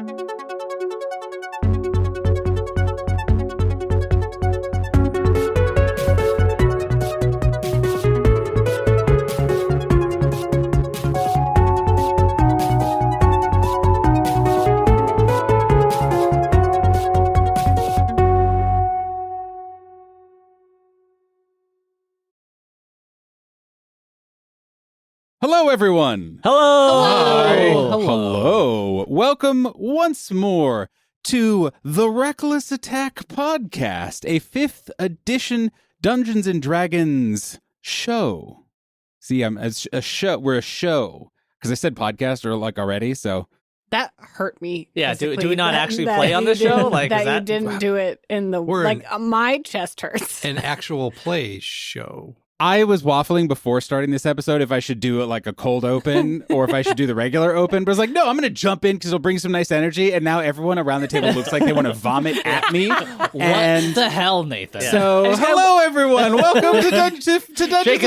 Hello, everyone. Hello. Hello. Hello. Welcome once more to the Reckless Attack Podcast, a 5th edition Dungeons and Dragons show. See, it's a show. We're a show because I said podcast already. So that hurt me. Yeah. Do we not actually play on the show? Like that you didn't do it in the my chest hurts. An actual play show. I was waffling before starting this episode if I should do it like a cold open or if I should do the regular open. But I was like, no, I'm going to jump in because it'll bring some nice energy. And now everyone around the table looks like they want to vomit at me. What the hell, Nathan? So, hello, everyone. Welcome to Dungeons and Dragons. Check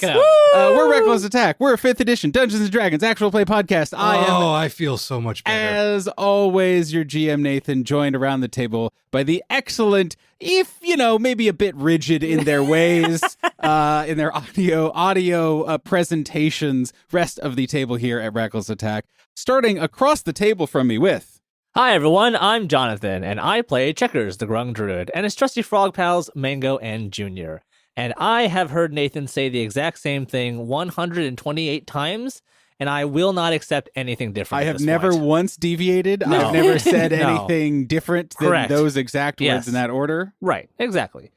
it out. We're Reckless Attack. We're a 5th edition Dungeons and Dragons actual play podcast. I feel so much better. As always, your GM, Nathan, joined around the table by the excellent, if, maybe a bit rigid in their ways, in their audio presentations, rest of the table here at Reckless Attack. Starting across the table from me with... Hi, everyone. I'm Jonathan, and I play Checkers, the Grung Druid, and his trusty frog pals, Mango and Junior. And I have heard Nathan say the exact same thing 128 times, and I will not accept anything different. I have never once deviated. No. I've never said anything different than those exact words in that order. Right, exactly.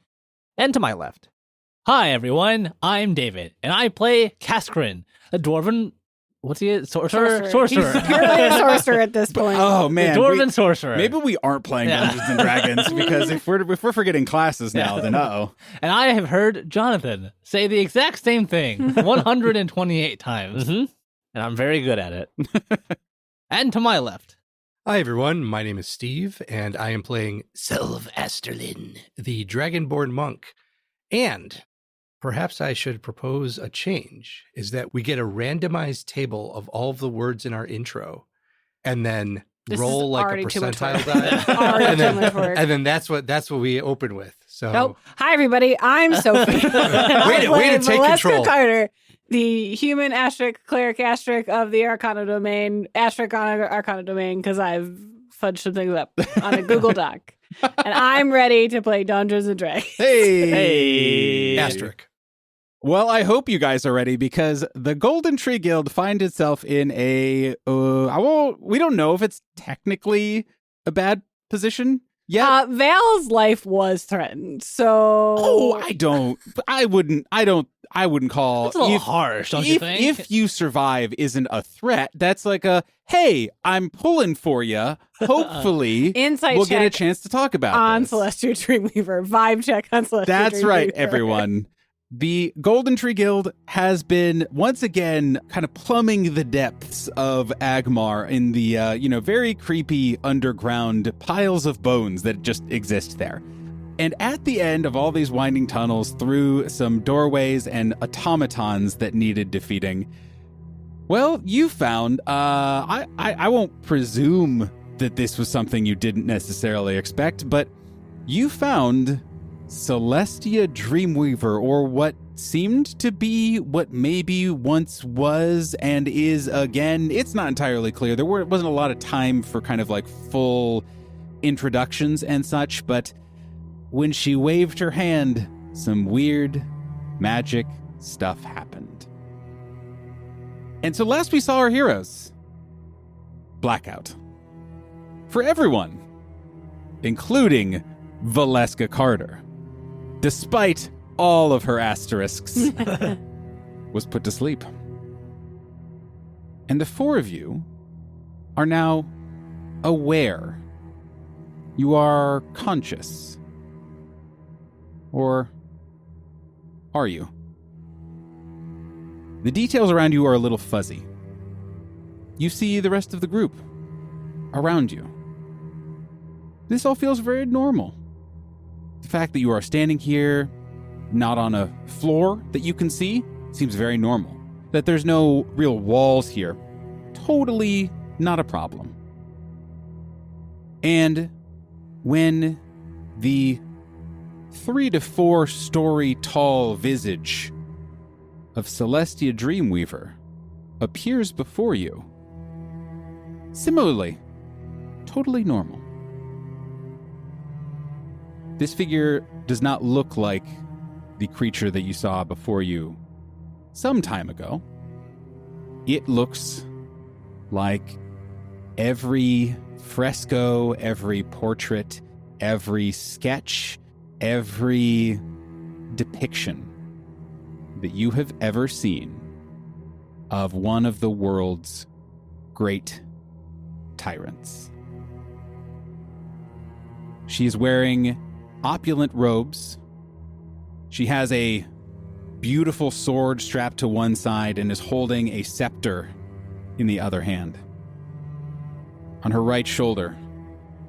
And to my left. Hi, everyone. I'm David, and I play Kaskrin, a dwarven... What's he? Sorcerer? He's purely a sorcerer at this point. Oh, man. The dwarven sorcerer. Maybe we aren't playing Dungeons and Dragons, because if we're forgetting classes now, then uh-oh. And I have heard Jonathan say the exact same thing 128 times. Mm-hmm. And I'm very good at it. And to my left. Hi, everyone. My name is Steve, and I am playing Sylv Asterlin, the Dragonborn monk. And perhaps I should propose a change, is that we get a randomized table of all of the words in our intro, and then roll like a percentile die. and then that's what we open with. So, nope. Hi, everybody. I'm Sophie. way to take control. Carter, the human cleric of the Arcana domain, Arcana domain, because I've fudged some things up on a Google Doc. And I'm ready to play Dungeons and Dragons. Hey! Asterisk. Well, I hope you guys are ready, because the Golden Tree Guild finds itself in a... we don't know if it's technically a bad position yet. Val's life was threatened, so... I wouldn't call... That's a little harsh, don't you think? If you survive isn't a threat, that's like a, hey, I'm pulling for you. Hopefully, we'll get a chance to talk about on this. Celestia Dreamweaver. Vibe check on Celestia That's Dreamweaver. right, everyone. The Golden Tree Guild has been, once again, kind of plumbing the depths of Agmar in the, very creepy underground piles of bones that just exist there. And at the end of all these winding tunnels, through some doorways and automatons that needed defeating, well, you found, I won't presume that this was something you didn't necessarily expect, but you found Celestia Dreamweaver, or what seemed to be what maybe once was and is again. It's not entirely clear. There wasn't a lot of time for kind of like full introductions and such, but when she waved her hand, some weird magic stuff happened. And so last we saw our heroes, blackout. For everyone, including Valeska Carter, despite all of her asterisks, was put to sleep. And the four of you are now aware. You are conscious. Or are you? The details around you are a little fuzzy. You see the rest of the group around you. This all feels very normal. The fact that you are standing here, not on a floor that you can see, seems very normal. That there's no real walls here, totally not a problem. And when the 3 to 4 story tall visage of Celestia Dreamweaver appears before you, similarly, totally normal. This figure does not look like the creature that you saw before you some time ago. It looks like every fresco, every portrait, every sketch, every depiction that you have ever seen of one of the world's great tyrants. She is wearing opulent robes. She has a beautiful sword strapped to one side and is holding a scepter in the other hand. On her right shoulder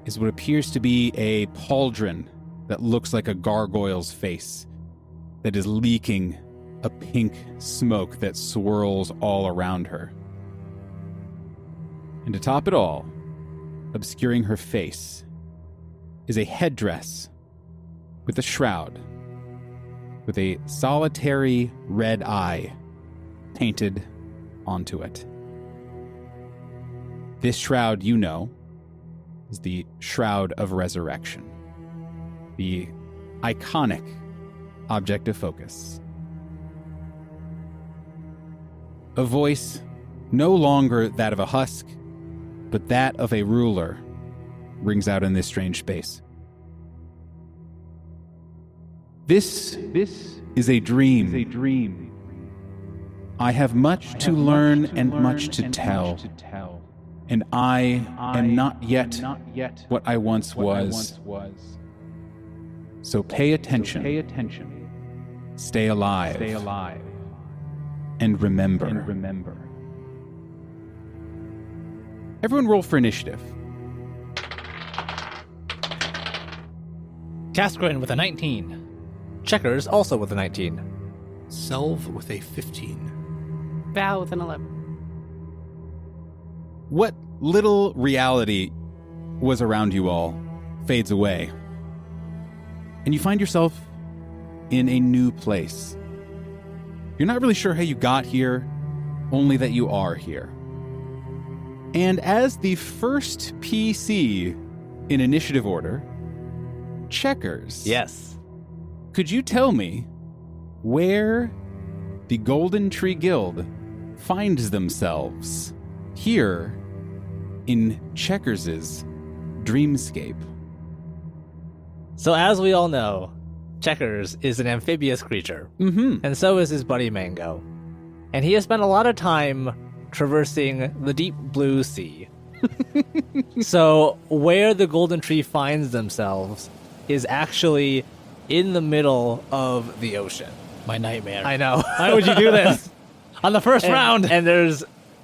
is what appears to be a pauldron that looks like a gargoyle's face that is leaking a pink smoke that swirls all around her. And to top it all, obscuring her face, is a headdress with a shroud with a solitary red eye painted onto it. This shroud, you know, is the Shroud of Resurrection, the iconic object of focus. A voice no longer that of a husk, but that of a ruler rings out in this strange space. This is a dream. I have much to learn and much to tell. And I am not yet what I once was. So pay attention. Stay alive. And remember. Everyone roll for initiative. Cascarin with a 19. Checkers also with a 19. Selv with a 15. Val with an 11. What little reality was around you all fades away, and you find yourself in a new place. You're not really sure how you got here, only that you are here. And as the first PC in initiative order, Checkers. Yes. Could you tell me where the Golden Tree Guild finds themselves here in Checkers' dreamscape? So as we all know, Checkers is an amphibious creature, and so is his buddy Mango. And he has spent a lot of time traversing the deep blue sea. So where the Golden Tree finds themselves is actually in the middle of the ocean. My nightmare. I know. Why would you do this? On the first round. And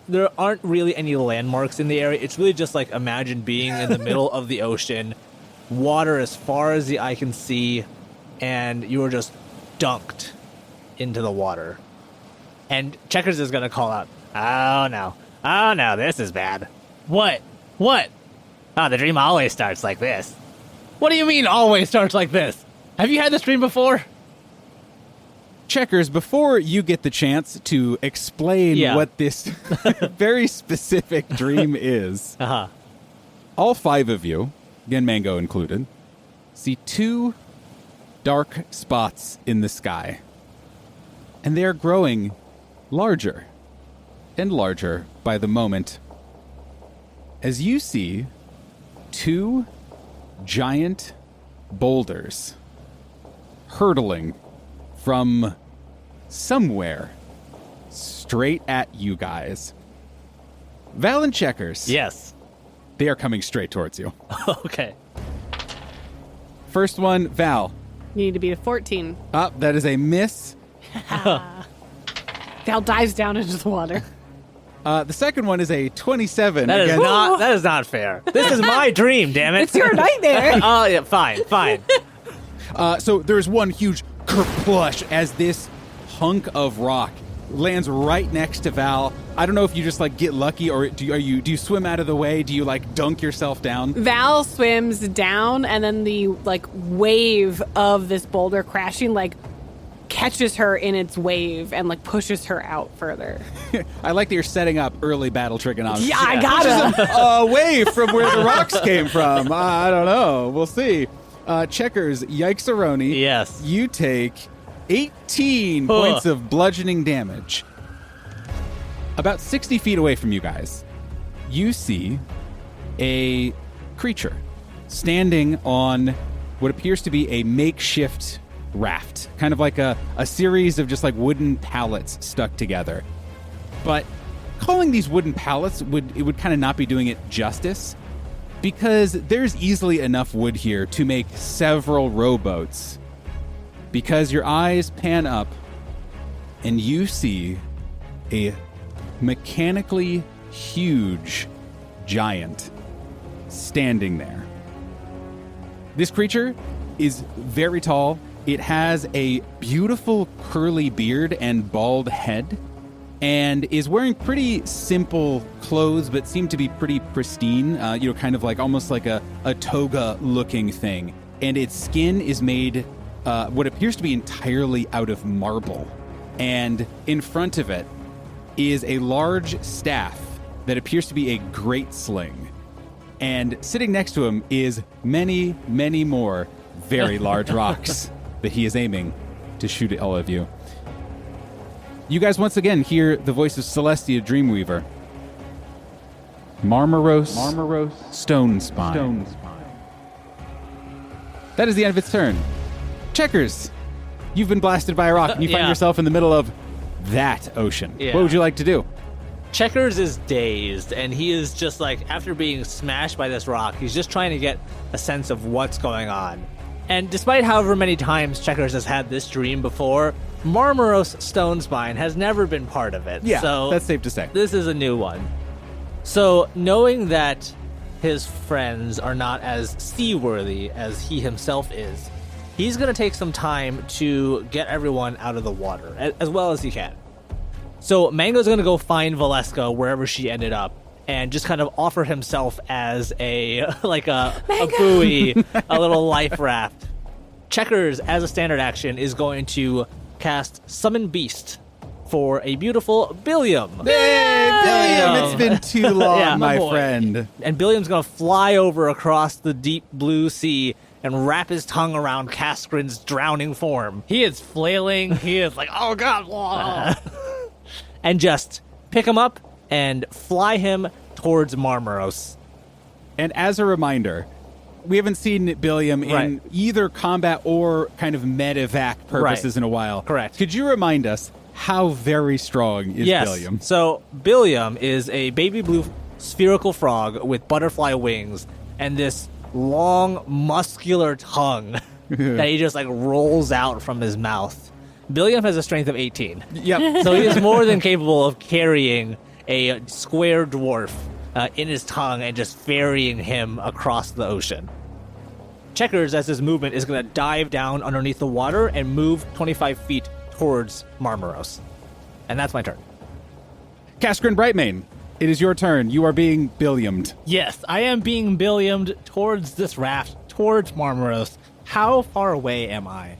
there aren't really any landmarks in the area. It's really just like imagine being in the middle of the ocean, water as far as the eye can see, and you are just dunked into the water. And Checkers is going to call out, "Oh no, this is bad." What? Oh, the dream always starts like this. What do you mean always starts like this? Have you had this dream before? Checkers, before you get the chance to explain what this very specific dream is, all 5 of you, again Mango included, see 2 dark spots in the sky. And they are growing larger and larger by the moment as you see 2 giant boulders hurtling from somewhere straight at you guys. Val and Checkers. Yes. They are coming straight towards you. Okay. First one, Val. You need to beat a 14. That is a miss. Val dives down into the water. The second one is a 27. That is not fair. This is my dream, damn it. It's your nightmare. Oh, yeah, fine. So there's one huge kerplush as this hunk of rock lands right next to Val. I don't know if you just like get lucky, or do you swim out of the way? Do you like dunk yourself down? Val swims down, and then the like wave of this boulder crashing like catches her in its wave and like pushes her out further. I like that you're setting up early battle trigonometry. Yeah, I gotta. Away from where the rocks came from. I don't know. We'll see. Checkers, yikes-a-roni. Yes. You take 18 points of bludgeoning damage. About 60 feet away from you guys, you see a creature standing on what appears to be a makeshift raft, kind of like a series of just like wooden pallets stuck together. But calling these wooden pallets would kind of not be doing it justice, because there's easily enough wood here to make several rowboats. Because your eyes pan up and you see a mechanically huge giant standing there. This creature is very tall. It has a beautiful curly beard and bald head, and is wearing pretty simple clothes, but seem to be pretty pristine, kind of like almost like a toga-looking thing. And its skin is made what appears to be entirely out of marble. And in front of it is a large staff that appears to be a great sling. And sitting next to him is many, many more very large rocks that he is aiming to shoot at all of you. You guys once again hear the voice of Celestia Dreamweaver. Marmaros Stone Spine. That is the end of its turn. Checkers, you've been blasted by a rock and you find yourself in the middle of that ocean. Yeah. What would you like to do? Checkers is dazed, and he is just like, after being smashed by this rock, he's just trying to get a sense of what's going on. And despite however many times Checkers has had this dream before, Marmaros Stone Spine has never been part of it. Yeah, so that's safe to say. This is a new one. So knowing that his friends are not as seaworthy as he himself is, he's going to take some time to get everyone out of the water as well as he can. So Mango's going to go find Valeska wherever she ended up and just kind of offer himself as a buoy, a little life raft. Checkers, as a standard action, is going to cast Summon Beast for a beautiful Billiam. Hey, Billiam! It's been too long, Yeah, my boy. friend. And Billiam's going to fly over across the deep blue sea and wrap his tongue around Kaskrin's drowning form. He is flailing. He is like, oh god, whoa. And just pick him up and fly him towards Marmaros. And as a reminder, we haven't seen Billiam in Right. either combat or kind of medevac purposes Right. in a while. Correct. Could you remind us how very strong is Yes. Billiam? So Billiam is a baby blue spherical frog with butterfly wings and this long, muscular tongue that he just like rolls out from his mouth. Billiam has a strength of 18. Yep. So he is more than capable of carrying a square dwarf in his tongue and just ferrying him across the ocean. Checkers, as his movement, is going to dive down underneath the water and move 25 feet towards Marmaros. And that's my turn. Kaskrin Brightmane, it is your turn. You are being Billiamed. Yes, I am being Billiamed towards this raft, towards Marmaros. How far away am I?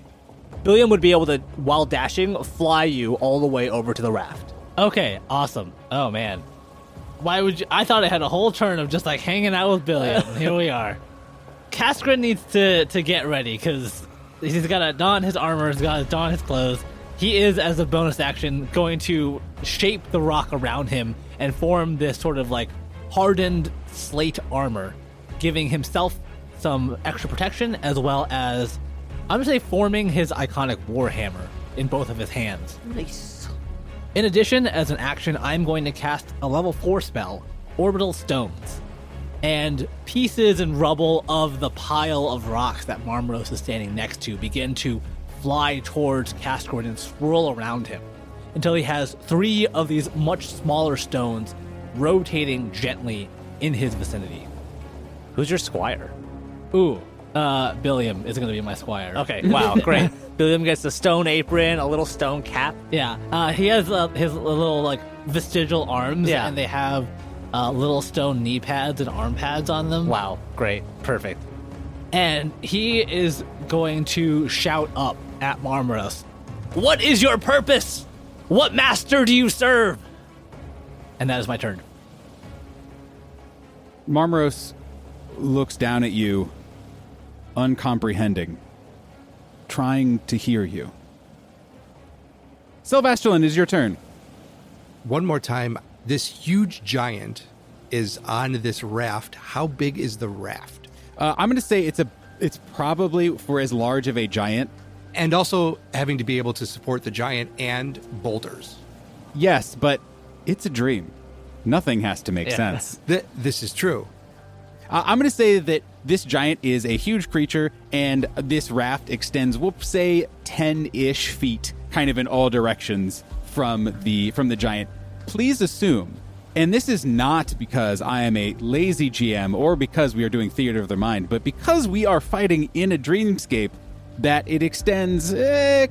Billiam would be able to, while dashing, fly you all the way over to the raft. Okay, awesome. Oh man. Why would you? I thought it had a whole turn of just like hanging out with Billiam. Here we are. Kaskrin needs to get ready because he's got to don his armor, he's got to don his clothes. He is, as a bonus action, going to shape the rock around him and form this sort of like hardened slate armor, giving himself some extra protection as well as, I'm going to say, forming his iconic warhammer in both of his hands. Nice. In addition, as an action, I'm going to cast a level 4 spell, Orbital Stones. And pieces and rubble of the pile of rocks that Marmaros is standing next to begin to fly towards Kaskrin and swirl around him until he has 3 of these much smaller stones rotating gently in his vicinity. Who's your squire? Ooh, Billiam is going to be my squire. Okay, wow, great. Billiam gets a stone apron, a little stone cap. Yeah. He has his little like vestigial arms, Yeah. and they have little stone knee pads and arm pads on them. Wow, great, perfect. And he is going to shout up at Marmaros, "What is your purpose? What master do you serve?" And that is my turn. Marmaros looks down at you, uncomprehending, trying to hear you. Sylvasterlin, is your turn. One more time, this huge giant is on this raft. How big is the raft? I'm going to say it's probably for as large of a giant. And also having to be able to support the giant and boulders. Yes, but it's a dream. Nothing has to make sense. This is true. I'm going to say that this giant is a huge creature, and this raft extends, we'll say, 10-ish feet, kind of in all directions from the giant. Please assume, and this is not because I am a lazy GM or because we are doing theater of the mind, but because we are fighting in a dreamscape, that it extends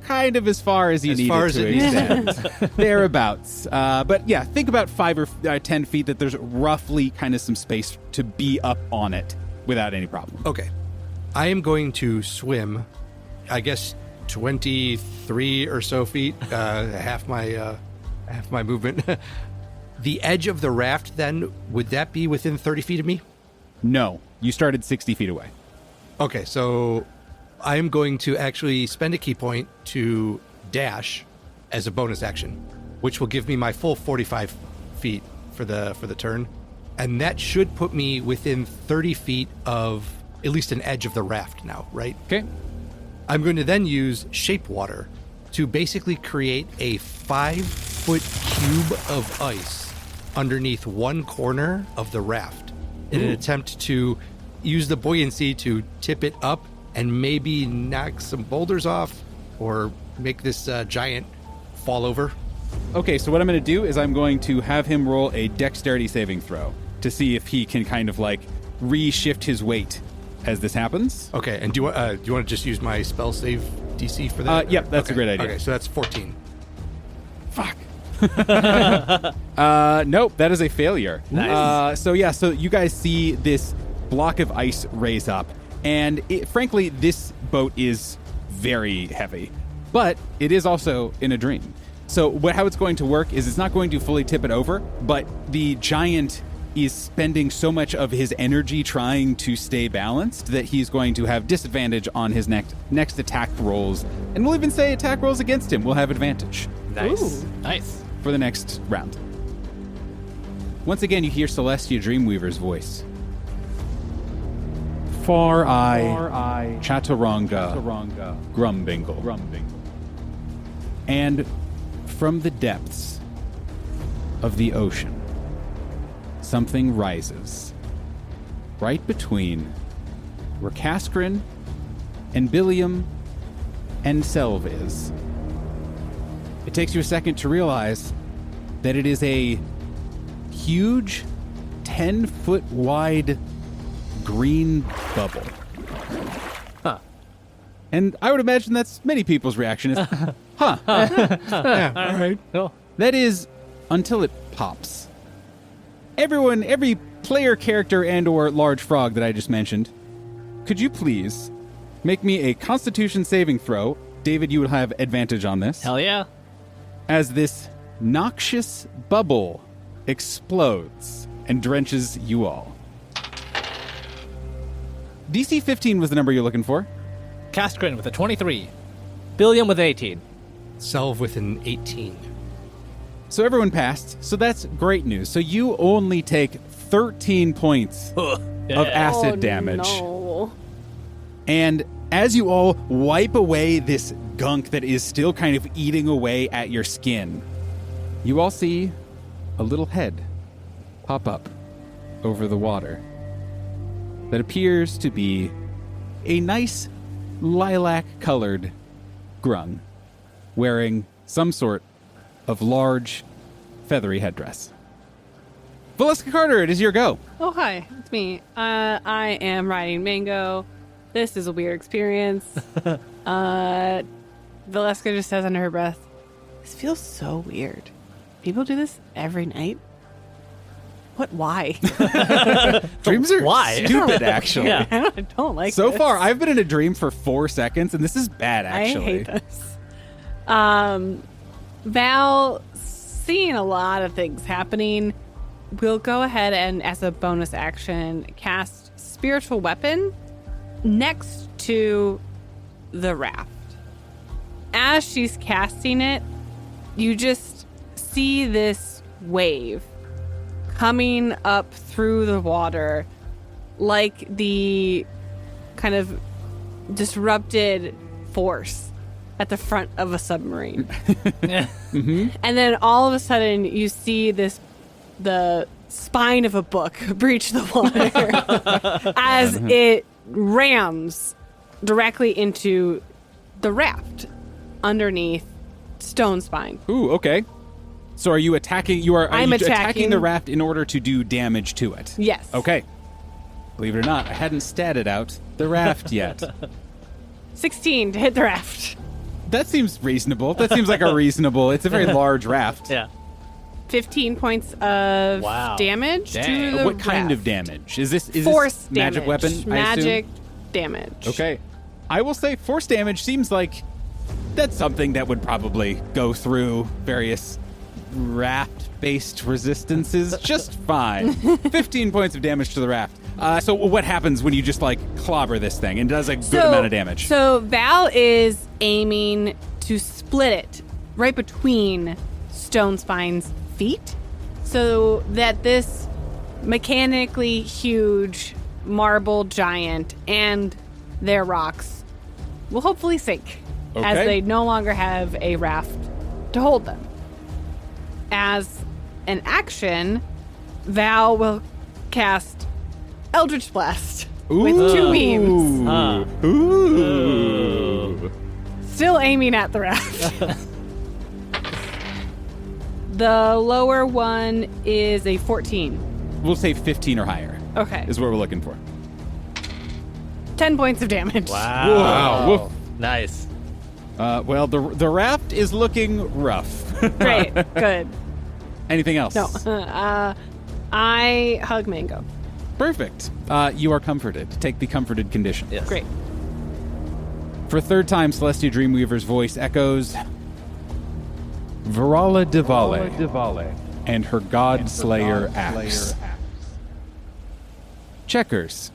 kind of as far as you need it to extend. Thereabouts. But yeah, think about 5 or 10 feet, that there's roughly kind of some space to be up on it without any problem. Okay. I am going to swim, I guess, 23 or so feet, half my movement. The edge of the raft, then, would that be within 30 feet of me? No, you started 60 feet away. Okay, so I am going to actually spend a key point to dash as a bonus action, which will give me my full 45 feet for the turn. And that should put me within 30 feet of at least an edge of the raft now, right? Okay. I'm going to then use Shape Water to basically create a 5-foot cube of ice underneath one corner of the raft in an attempt to use the buoyancy to tip it up and maybe knock some boulders off or make this giant fall over. Okay, so what I'm going to do is I'm going to have him roll a dexterity saving throw to see if he can kind of like reshift his weight as this happens. Okay, and do you want to just use my spell save DC for that? Yep, that's a great idea. Okay, so that's 14. Fuck. Nope, that is a failure. Nice. So you guys see this block of ice raise up, and frankly, this boat is very heavy, but it is also in a dream. So how it's going to work is it's not going to fully tip it over, but the giant is spending so much of his energy trying to stay balanced that he's going to have disadvantage on his next attack rolls, and we'll even say attack rolls against him will have advantage. Nice. Ooh. Nice. For the next round. Once again, you hear Celestia Dreamweaver's voice. Far I, Chaturanga, Grumbingle. And from the depths of the ocean, something rises. Right between Rakaskrin and Billiam and Selviz. It takes you a second to realize that it is a huge 10-foot wide green bubble. Huh. And I would imagine that's many people's reaction is, huh. Yeah, all right. Cool. That is until it pops. Every player, character, and or large frog that I just mentioned, could you please make me a Constitution saving throw? David, you would have advantage on this. Hell yeah. As this noxious bubble explodes and drenches you all. DC 15 was the number you're looking for. Caskrin with a 23. Billiam with 18. Selv with an 18. So everyone passed, so that's great news. So you only take 13 points of acid damage. No. And as you all wipe away this gunk that is still kind of eating away at your skin, you all see a little head pop up over the water that appears to be a nice lilac-colored grung wearing some sort of large, feathery headdress. Valeska Carter, it is your go. Oh, hi. It's me. I am riding Mango. This is a weird experience. Valeska just says under her breath, "This feels so weird. People do this every night? What? Why?" Dreams are Why? stupid, actually. Yeah. I don't like So this. far, I've been in a dream for 4 seconds, and this is bad, actually. I hate this. Val, seeing a lot of things happening, will go ahead and, as a bonus action, cast Spiritual Weapon next to the raft. As she's casting it, you just see this wave coming up through the water like the kind of disrupted force at the front of a submarine. And then all of a sudden you see the spine of a book breach the water as it rams directly into the raft underneath Stone Spine. Ooh, okay. So are you attacking? I'm attacking attacking the raft in order to do damage to it? Yes. Okay. Believe it or not, I hadn't statted out the raft yet. 16 to hit the raft. That seems reasonable. That seems like a reasonable. It's a very large raft. Yeah. 15 points of Wow. damage Dang. to the What kind of raft. damage is this? Is Force this damage. magic weapon? I assume? Magic damage. Okay. I will say force damage seems like that's something that would probably go through various raft-based resistances just fine. 15 points of damage to the raft. So what happens when you just like clobber this thing and does a good amount of damage? So Val is aiming to split it right between Stone Spine's feet so that this mechanically huge marble giant and their rocks will hopefully sink as Okay. they no longer have a raft to hold them. As an action, Val will cast Eldritch Blast with 2 beams, Huh. Ooh. still aiming at the raft. The lower one is a 14. We'll say 15 or higher Okay. is what we're looking for. 10 points of damage. Wow. Wow. Woof. Nice. Well, the raft is looking rough. Great. Good. Anything else? No. I hug Mango. Perfect. You are comforted. Take the comforted condition. Yes. Great. For a third time, Celestia Dreamweaver's voice echoes Virala Divale and her God Slayer axe. Checkers.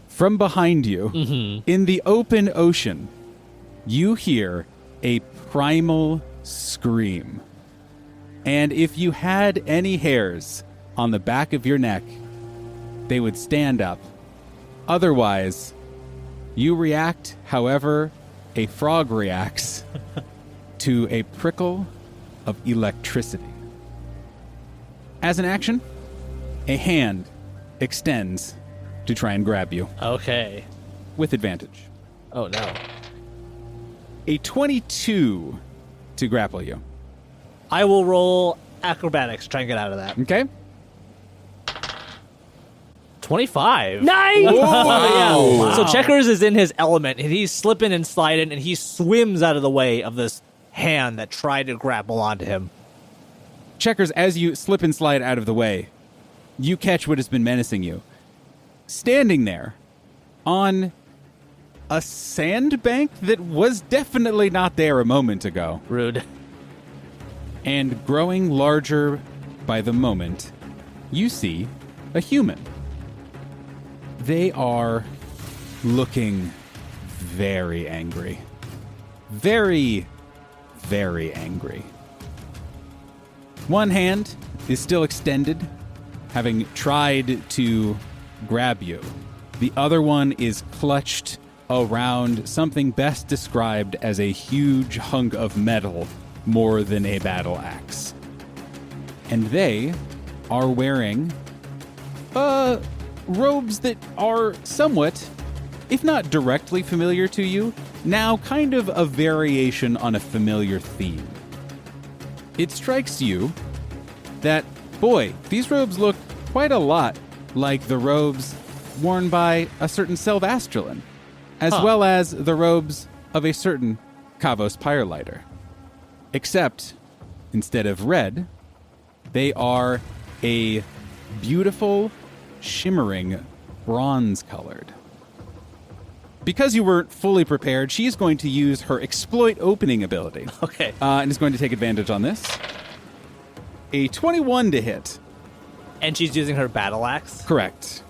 From behind you, in the open ocean, you hear a primal scream. And if you had any hairs on the back of your neck, they would stand up. Otherwise, you react however a frog reacts to a prickle of electricity. As an action, a hand extends to try and grab you Okay. with advantage. Oh no. A 22 to grapple you. I will roll acrobatics. Try and get out of that. Okay? 25. Nice! Yeah. So Checkers is in his element, and he's slipping and sliding, and he swims out of the way of this hand that tried to grapple onto him. Checkers, as you slip and slide out of the way, you catch what has been menacing you. Standing there on a sandbank that was definitely not there a moment ago, Rude. and growing larger by the moment, you see a human. They are looking very angry. Very, very angry. One hand is still extended, having tried to grab you. The other one is clutched around something best described as a huge hunk of metal more than a battle axe. And they are wearing robes that are somewhat, if not directly familiar to you, now kind of a variation on a familiar theme. It strikes you that, boy, these robes look quite a lot like the robes worn by a certain Selvastralin, as well as the robes of a certain Kavos Pyrelighter. Except, instead of red, they are a beautiful, shimmering bronze-colored. Because you weren't fully prepared, she's going to use her Exploit Opening ability. Okay. And is going to take advantage on this. A 21 to hit. And she's using her battle axe. Correct.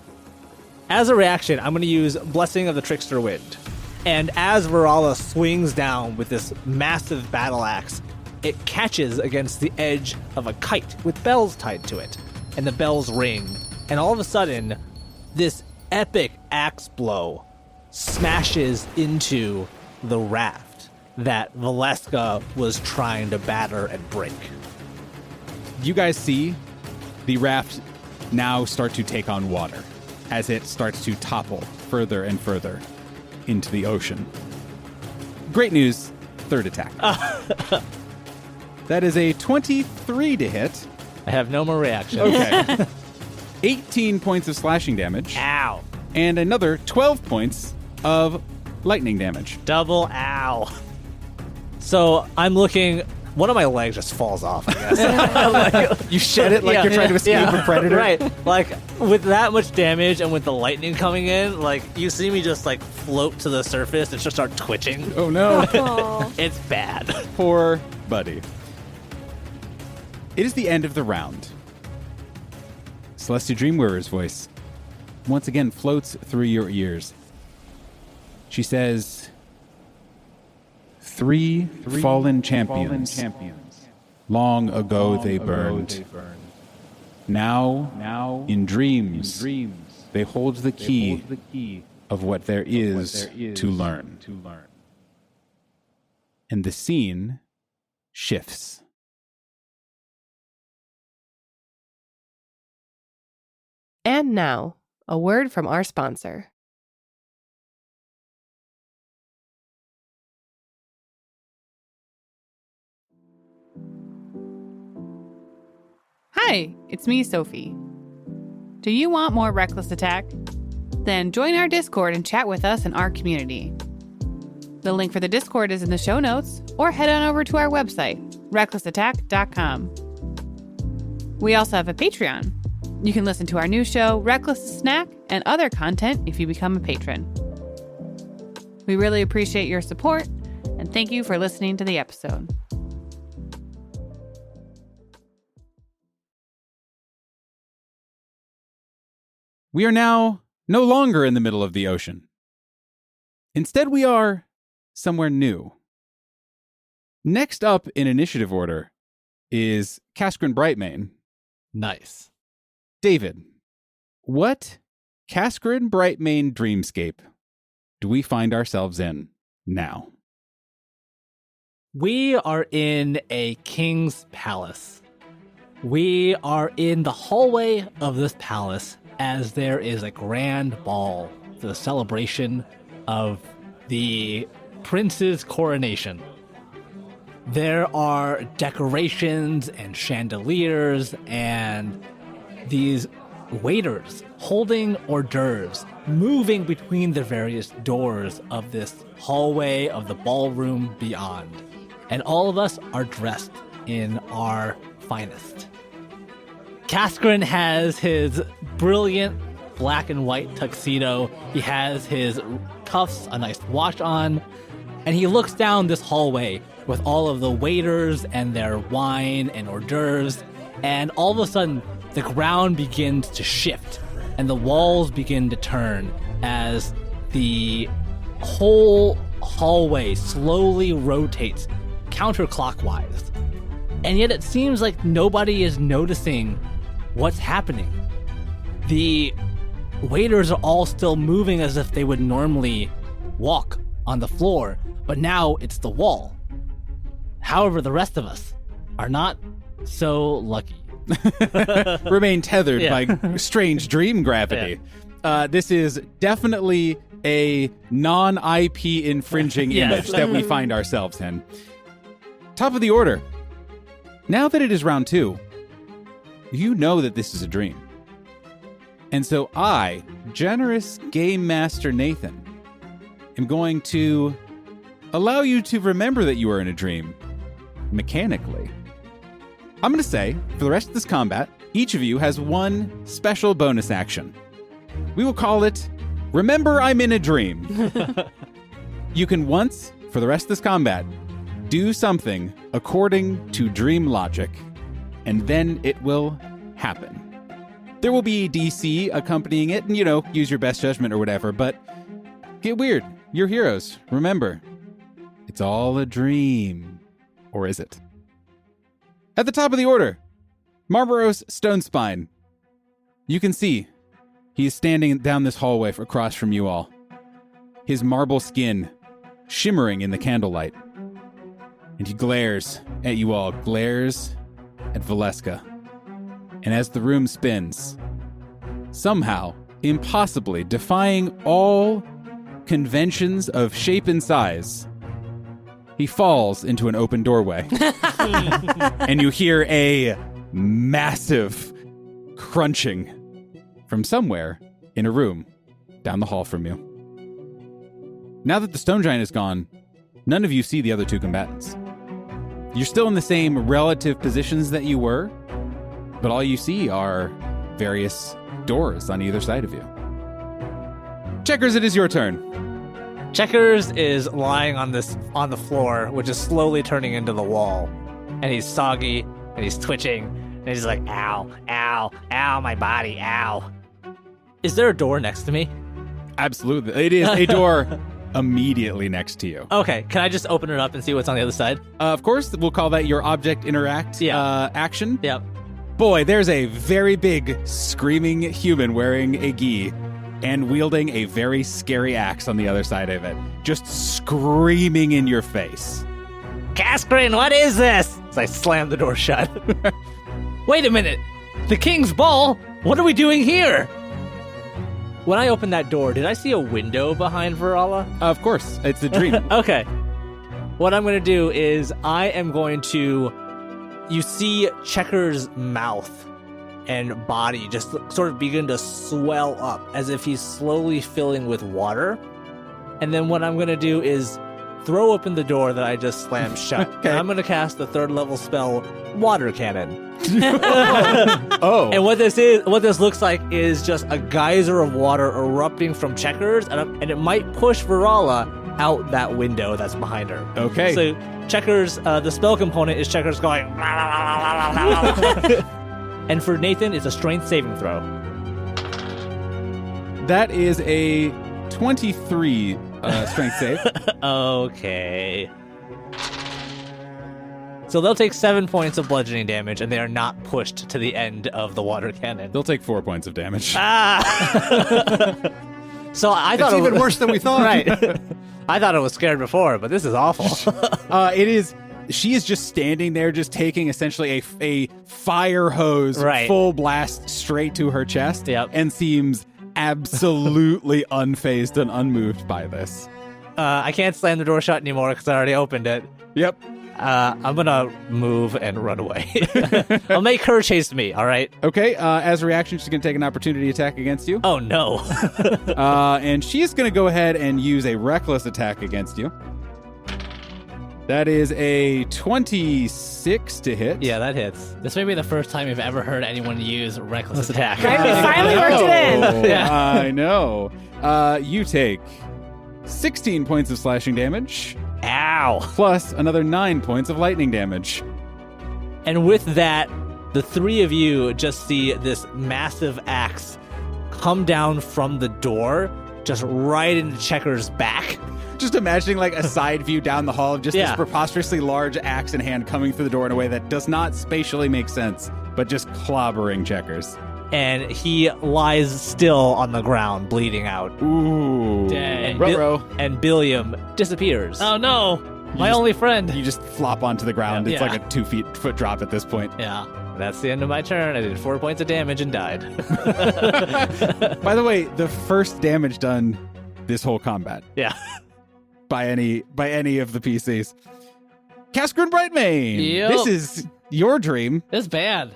As a reaction, I'm going to use Blessing of the Trickster Wind. And as Varala swings down with this massive battle axe, it catches against the edge of a kite with bells tied to it. And the bells ring. And all of a sudden, this epic axe blow smashes into the raft that Valeska was trying to batter and break. You guys see the raft now start to take on water as it starts to topple further and further into the ocean. Great news, third attack. That is a 23 to hit. I have no more reaction. Okay. 18 points of slashing damage. Ow. And another 12 points of lightning damage. Double ow. So I'm looking, one of my legs just falls off, I guess. You shed it like you're trying to escape a predator? Right. Like, with that much damage and with the lightning coming in, like, you see me just, like, float to the surface and just start twitching. Oh, no. Aw. It's bad. Poor buddy. It is the end of the round. Celestia Dreamweaver's voice once again floats through your ears. She says, Three fallen champions. Long ago they burned. Now, in dreams, they hold the key of what there is to learn. And the scene shifts. And now, a word from our sponsor. Hi, it's me, Sophie. Do you want more Reckless Attack? Then join our Discord and chat with us in our community. The link for the Discord is in the show notes, or head on over to our website, recklessattack.com. We also have a Patreon. You can listen to our new show, Reckless Snack, and other content if you become a patron. We really appreciate your support, and thank you for listening to the episode. We are now no longer in the middle of the ocean. Instead, we are somewhere new. Next up in initiative order is Kaskrin Brightmane. Nice. David, what Kaskrin Brightmane dreamscape do we find ourselves in now? We are in a king's palace. We are in the hallway of this palace as there is a grand ball, the celebration of the prince's coronation. There are decorations and chandeliers and these waiters holding hors d'oeuvres, moving between the various doors of this hallway of the ballroom beyond. And all of us are dressed in our finest. Kaskrin has his brilliant black and white tuxedo. He has his cuffs, a nice watch on, and he looks down this hallway with all of the waiters and their wine and hors d'oeuvres, and all of a sudden, the ground begins to shift and the walls begin to turn as the whole hallway slowly rotates counterclockwise. And yet it seems like nobody is noticing what's happening. The waiters are all still moving as if they would normally walk on the floor, but now it's the wall. However, the rest of us are not so lucky. Remain tethered by strange dream gravity. This is definitely a non-IP infringing image that we find ourselves in. Top of the order. Now that it is round 2, you know that this is a dream. And so I, generous Game Master Nathan, am going to allow you to remember that you are in a dream mechanically. I'm going to say, for the rest of this combat, each of you has one special bonus action. We will call it, Remember I'm in a Dream. You can once, for the rest of this combat, do something according to dream logic, and then it will happen. There will be DC accompanying it, and, use your best judgment or whatever, but get weird. You're heroes. Remember, it's all a dream. Or is it? At the top of the order, Marlboro's Stone Spine. You can see he is standing down this hallway across from you all. His marble skin shimmering in the candlelight. And he glares at you all, glares at Valeska. And as the room spins, somehow, impossibly, defying all conventions of shape and size, he falls into an open doorway. And you hear a massive crunching from somewhere in a room down the hall from you. Now that the stone giant is gone, none of you see the other two combatants. You're still in the same relative positions that you were, but all you see are various doors on either side of you. Checkers, it is your turn. Checkers is lying on the floor, which is slowly turning into the wall. And he's soggy, and he's twitching, and he's like, ow, ow, ow, my body, ow. Is there a door next to me? Absolutely. It is a door immediately next to you. Okay, can I just open it up and see what's on the other side? Of course, we'll call that your object interact action. Yep. Boy, there's a very big screaming human wearing a gi and wielding a very scary axe on the other side of it, just screaming in your face. Kaskrin, what is this? As I slam the door shut. Wait a minute. The King's Ball? What are we doing here? When I opened that door, did I see a window behind Varala? Of course, it's a dream. Okay. What I'm going to do is I am going to... You see Checker's mouth and body just sort of begin to swell up as if he's slowly filling with water. And then what I'm going to do is throw open the door that I just slammed shut. Okay. And I'm going to cast the 3rd level spell, Water Cannon. Oh. And what this looks like is just a geyser of water erupting from Checkers, and it might push Varala out that window that's behind her. Okay. So Checkers, the spell component is Checkers going... And for Nathan, it's a strength saving throw. That is a 23 strength save. Okay. So they'll take 7 points of bludgeoning damage, and they are not pushed to the end of the water cannon. They'll take 4 points of damage. So I thought It's even worse than we thought. Right. I thought I was scared before, but this is awful. It is. She is just standing there, just taking essentially a fire hose, Right. full blast straight to her chest, Yep. and seems absolutely unfazed and unmoved by this. I can't slam the door shut anymore because I already opened it. Yep. I'm gonna move and run away. I'll make her chase me, all right? Okay, as a reaction, she's going to take an opportunity attack against you. Oh, no. And she's going to go ahead and use a reckless attack against you. That is a 26 to hit. Yeah, that hits. This may be the first time you've ever heard anyone use reckless attack. Right? We finally worked it in. Yeah. I know. You take 16 points of slashing damage, Ow. plus another 9 points of lightning damage. And with that, the three of you just see this massive axe come down from the door, just right into Checker's back. Just imagining like a side view down the hall of just Yeah. this preposterously large axe in hand coming through the door in a way that does not spatially make sense, but just clobbering Checkers. And he lies still on the ground, bleeding out. Ooh. Dang. Ruh-roh. And Billiam disappears. Oh no, my just- only friend. You just flop onto the ground. Yeah. It's like a 2 foot drop at this point. Yeah. That's the end of my turn. I did 4 points of damage and died. By the way, the first damage done this whole combat Yeah. by any of the PCs. Kaskrin Brightmane. Yep. This is your dream. It's bad.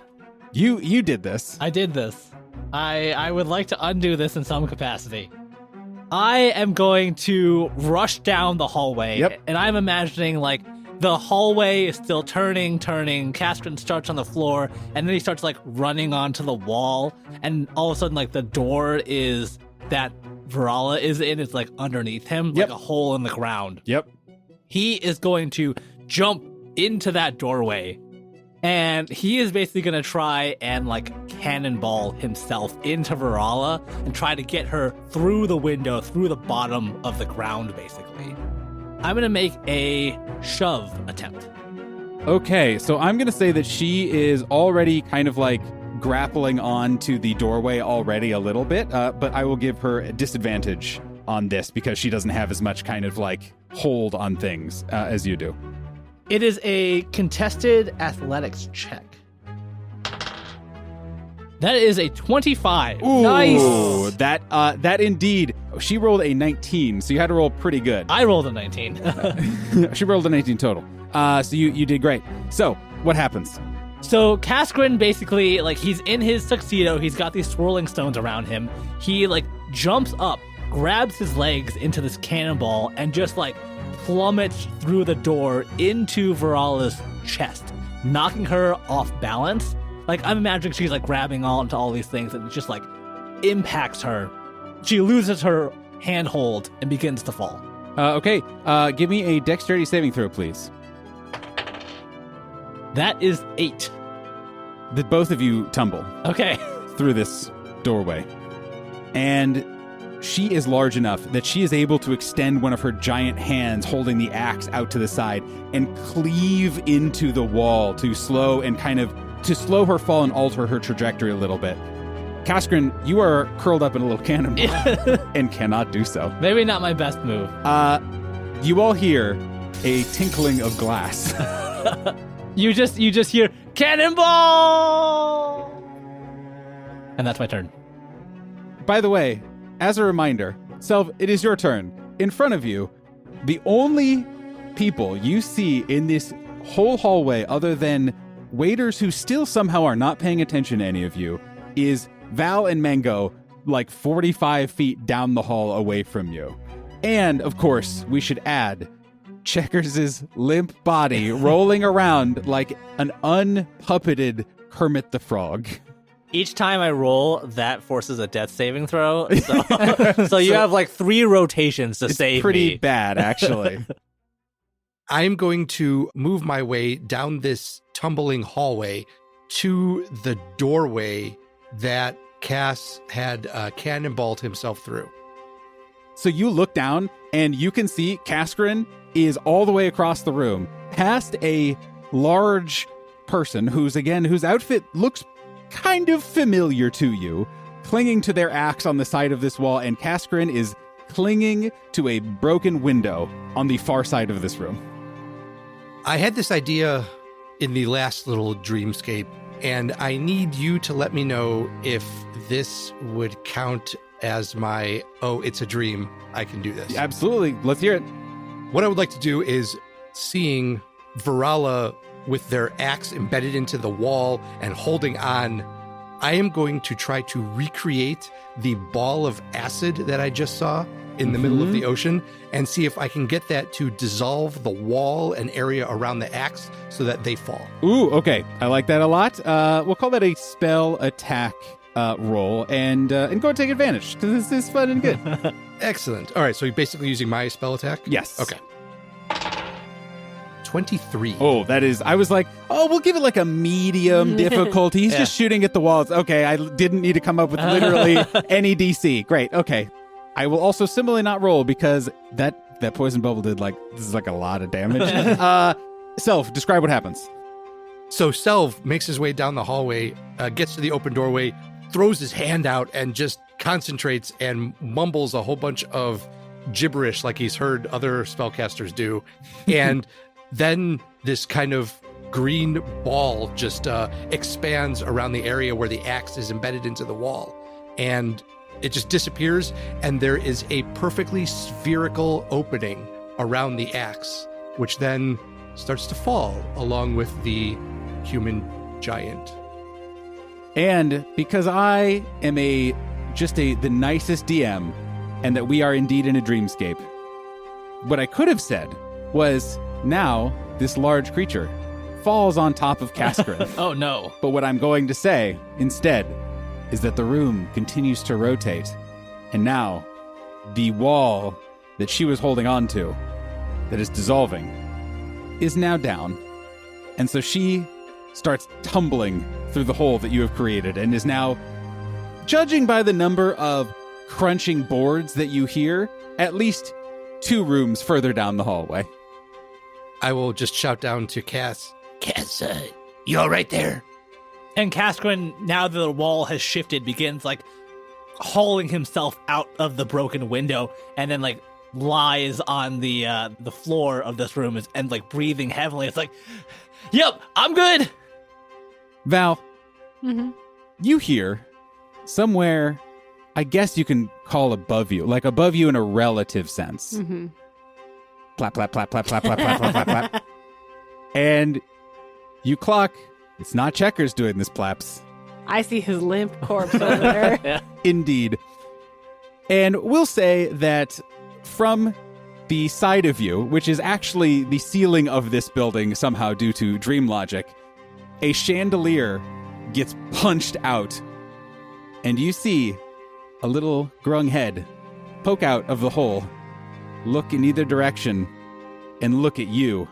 You did this. I did this. I would like to undo this in some capacity. I am going to rush down the hallway. Yep. And I'm imagining like the hallway is still turning. Caskren starts on the floor, and then he starts like running onto the wall. And all of a sudden, like the door is that Varala is in, it's like underneath him, Yep. like a hole in the ground. Yep. He is going to jump into that doorway, and he is basically going to try and like cannonball himself into Varala and try to get her through the window, through the bottom of the ground, basically. I'm going to make a shove attempt. Okay, so I'm going to say that she is already kind of like grappling on to the doorway already a little bit, but I will give her a disadvantage on this because she doesn't have as much kind of like hold on things as you do. It is a contested athletics check. That is a 25. Ooh, Nice. that indeed. She rolled a 19, so you had to roll pretty good. I rolled a 19. She rolled a 19 total. So you did great. So what happens? So Caskren basically, like, he's in his tuxedo. He's got these swirling stones around him. He, like, jumps up, grabs his legs into this cannonball, and just, like, plummets through the door into Varala's chest, knocking her off balance. Like, I'm imagining she's, like, grabbing onto all these things, and it just, like, impacts her. She loses her handhold and begins to fall. Okay, give me a dexterity saving throw, please. That is 8. That both of you tumble Okay. through this doorway. And she is large enough that she is able to extend one of her giant hands holding the axe out to the side and cleave into the wall to slow her fall and alter her trajectory a little bit. Caskren, you are curled up in a little cannonball and cannot do so. Maybe not my best move. You all hear a tinkling of glass. You just hear cannonball, and that's my turn. By the way, as a reminder, Selv, it is your turn. In front of you, the only people you see in this whole hallway, other than waiters who still somehow are not paying attention to any of you, is Val and Mango, like 45 feet down the hall away from you. And, of course, we should add Checkers' limp body rolling around like an unpuppeted Kermit the Frog. Each time I roll, that forces a death saving throw. So you have like 3 rotations to save It's pretty me. bad, actually. I'm going to move my way down this tumbling hallway to the doorway that Cass had cannonballed himself through. So you look down and you can see Caskren is all the way across the room, past a large person whose outfit looks kind of familiar to you, clinging to their axe on the side of this wall, and Caskren is clinging to a broken window on the far side of this room. I had this idea in the last little dreamscape, and I need you to let me know if this would count as my, it's a dream, I can do this. Absolutely. Let's hear it. What I would like to do is seeing Varala with their axe embedded into the wall and holding on, I am going to try to recreate the ball of acid that I just saw in the middle of the ocean and see if I can get that to dissolve the wall and area around the axe so that they fall. Ooh, okay. I like that a lot. We'll call that a spell attack roll and go and take advantage because this is fun and good. Excellent. All right, so you're basically using my spell attack? Yes. Okay. 23. Oh, that is, I was like, we'll give it like a medium difficulty. He's just shooting at the walls. Okay, I didn't need to come up with literally any DC. Great, okay. I will also similarly not roll because that poison bubble did this is like a lot of damage. Self, describe what happens. So Selv makes his way down the hallway, gets to the open doorway, throws his hand out and just concentrates and mumbles a whole bunch of gibberish like he's heard other spellcasters do. And then this kind of green ball just expands around the area where the axe is embedded into the wall. And it just disappears, and there is a perfectly spherical opening around the axe, which then starts to fall along with the human giant. And because I am the nicest DM, and that we are indeed in a dreamscape. What I could have said was, now this large creature falls on top of Kaskrin. Oh no. But what I'm going to say instead is that the room continues to rotate, and now the wall that she was holding on to, that is dissolving, is now down. And so she starts tumbling through the hole that you have created and is now, judging by the number of crunching boards that you hear, at least 2 rooms further down the hallway. I will just shout down to Cass. Cass, you all right there? And Kaskrin, now that the wall has shifted, begins like hauling himself out of the broken window, and then like lies on the floor of this room and like breathing heavily. It's like, yep, I'm good. Val, Mm-hmm. you hear somewhere, I guess you can call above you, like above you in a relative sense. Mm-hmm. Plap, plap, plap, plap, plap, plap, plap, plap, plap, plap. And you clock, it's not Checkers doing this plaps. I see his limp corpse over there. Indeed. And we'll say that from the side of you, which is actually the ceiling of this building somehow due to dream logic, a chandelier gets punched out, and you see a little grung head poke out of the hole, look in either direction, and look at you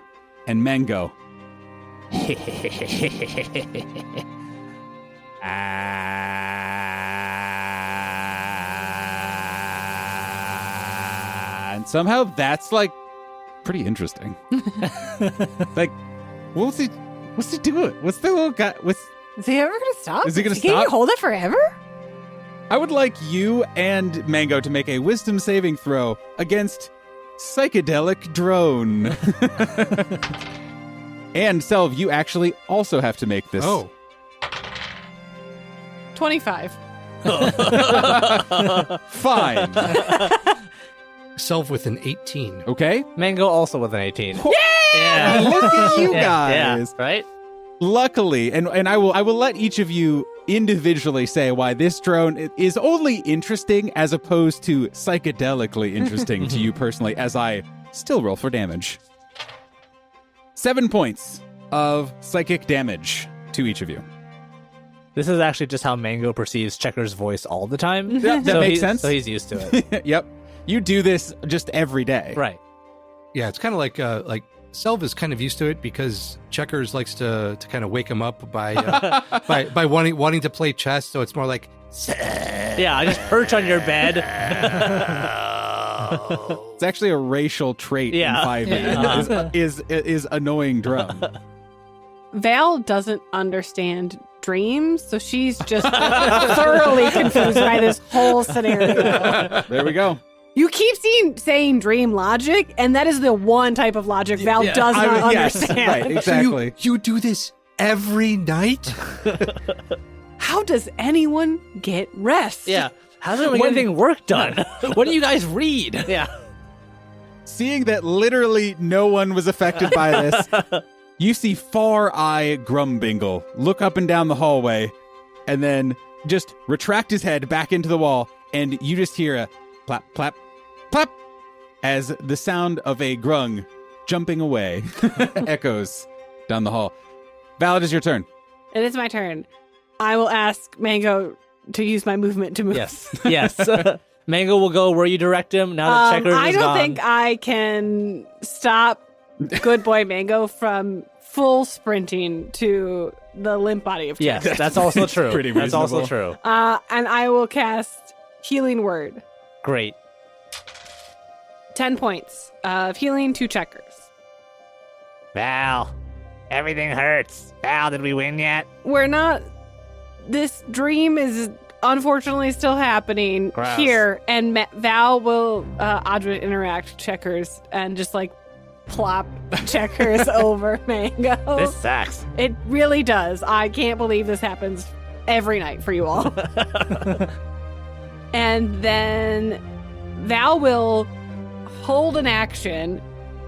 and Mango. And somehow that's like pretty interesting. Like, what's he doing? What's the little guy? Is he ever going to stop? Is he gonna Can stop? you hold it forever? I would like you and Mango to make a wisdom saving throw against psychedelic drone. And Selv, you actually also have to make this. Oh, 25. Fine. Self with an 18. Okay. Mango also with an 18. Yeah. Look at you Yeah, guys. Yeah, right? Luckily, and I will let each of you individually say why this drone is only interesting as opposed to psychedelically interesting to you personally, as I still roll for damage. 7 points of psychic damage to each of you. This is actually just how Mango perceives Checker's voice all the time. Yeah, that makes sense. So he's used to it. Yep. You do this just every day. Right. Yeah, it's kind of like Selv is kind of used to it because Checkers likes to kind of wake him up by by wanting to play chess. So it's more like, Yeah, I just perch on your bed. It's actually a racial trait Yeah. in 5e. Is annoying drone. Val doesn't understand dreams, so she's just thoroughly confused by this whole scenario. There we go. You keep saying dream logic, and that is the one type of logic Val does not Yes, understand. right, exactly. you do this every night? How does anyone get rest? Yeah. How does it get anything work done? What do you guys read? Yeah. Seeing that literally no one was affected by this, you see Far Eye Grumbingle look up and down the hallway and then just retract his head back into the wall, and you just hear a plap, plap, plap as the sound of a grung jumping away echoes down the hall. Val, it is your turn. It is my turn. I will ask Mango to use my movement to move. Yes. Mango will go where you direct him now that Checkers I is don't gone. think I can stop good boy Mango from full sprinting to the limp body of Yes, Checkers. that's also true. pretty That's also reasonable. true. And I will cast Healing Word. Great. 10 points of healing to Checkers. Val, everything hurts. Val, did we win yet? We're not... This dream is unfortunately still happening Gross. here, and Val will Audra interact Checkers and just like plop Checkers over Mango. This sucks. It really does. I can't believe this happens every night for you all. And then Val will hold an action.